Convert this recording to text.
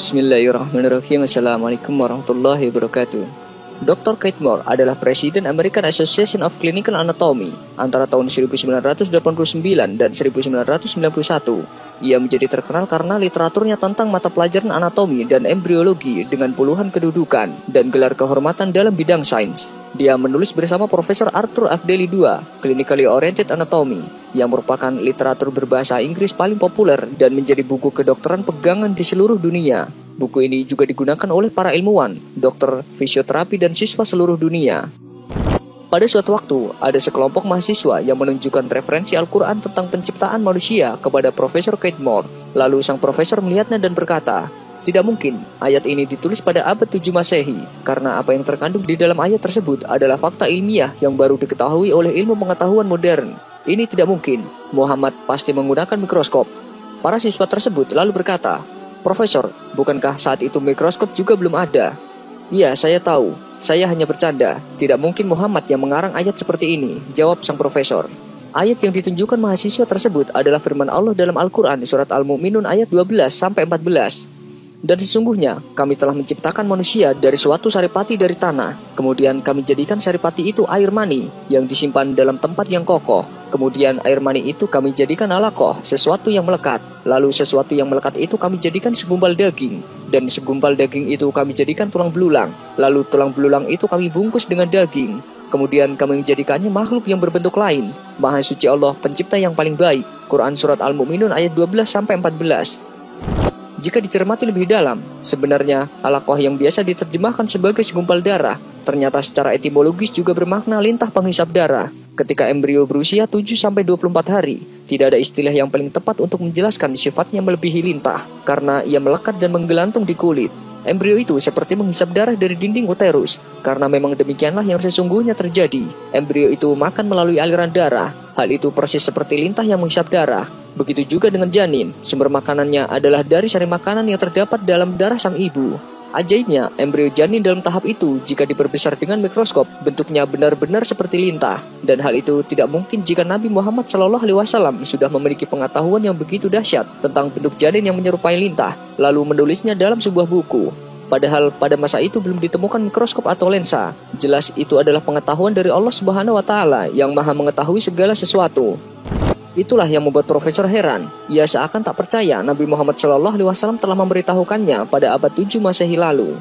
Bismillahirrahmanirrahim. Assalamualaikum warahmatullahi wabarakatuh. Dr. Keith Moore adalah Presiden American Association of Clinical Anatomy antara tahun 1989 dan 1991. Ia menjadi terkenal karena literaturnya tentang mata pelajaran anatomi dan embriologi dengan puluhan kedudukan dan gelar kehormatan dalam bidang sains. Dia menulis bersama Profesor Arthur F. Daly II, Clinically Oriented Anatomy, yang merupakan literatur berbahasa Inggris paling populer dan menjadi buku kedokteran pegangan di seluruh dunia. Buku ini juga digunakan oleh para ilmuwan, dokter, fisioterapi, dan siswa seluruh dunia. Pada suatu waktu, ada sekelompok mahasiswa yang menunjukkan referensi Al-Quran tentang penciptaan manusia kepada Profesor Keith Moore. Lalu sang profesor melihatnya dan berkata, "Tidak mungkin, ayat ini ditulis pada abad 7 Masehi, karena apa yang terkandung di dalam ayat tersebut adalah fakta ilmiah yang baru diketahui oleh ilmu pengetahuan modern. Ini tidak mungkin, Muhammad pasti menggunakan mikroskop." Para siswa tersebut lalu berkata, "Profesor, bukankah saat itu mikroskop juga belum ada?" "Iya, saya tahu. Saya hanya bercanda. Tidak mungkin Muhammad yang mengarang ayat seperti ini," jawab sang profesor. Ayat yang ditunjukkan mahasiswa tersebut adalah firman Allah dalam Al-Quran surat Al-Mu'minun ayat 12-14. "Dan sesungguhnya kami telah menciptakan manusia dari suatu saripati dari tanah. Kemudian kami jadikan saripati itu air mani yang disimpan dalam tempat yang kokoh. Kemudian air mani itu kami jadikan alaqah, sesuatu yang melekat. Lalu sesuatu yang melekat itu kami jadikan segumpal daging. Dan segumpal daging itu kami jadikan tulang belulang. Lalu tulang belulang itu kami bungkus dengan daging. Kemudian kami menjadikannya makhluk yang berbentuk lain. Maha suci Allah, pencipta yang paling baik." Quran surat Al-Mu'minun ayat 12-14. Jika dicermati lebih dalam, sebenarnya alaqah yang biasa diterjemahkan sebagai segumpal darah, ternyata secara etimologis juga bermakna lintah penghisap darah. Ketika embrio berusia 7-24 hari, tidak ada istilah yang paling tepat untuk menjelaskan sifatnya melebihi lintah, karena ia melekat dan menggelantung di kulit. Embrio itu seperti menghisap darah dari dinding uterus, karena memang demikianlah yang sesungguhnya terjadi. Embrio itu makan melalui aliran darah. Hal itu persis seperti lintah yang menghisap darah. Begitu juga dengan janin, sumber makanannya adalah dari sari makanan yang terdapat dalam darah sang ibu. Ajaibnya, embrio janin dalam tahap itu jika diperbesar dengan mikroskop, bentuknya benar-benar seperti lintah. Dan hal itu tidak mungkin jika Nabi Muhammad SAW sudah memiliki pengetahuan yang begitu dahsyat tentang bentuk janin yang menyerupai lintah, lalu menulisnya dalam sebuah buku. Padahal pada masa itu belum ditemukan mikroskop atau lensa. Jelas itu adalah pengetahuan dari Allah Subhanahu wa Ta'ala yang Maha mengetahui segala sesuatu. Itulah yang membuat profesor heran. Ia seakan tak percaya Nabi Muhammad SAW telah memberitahukannya pada abad 7 Masehi lalu.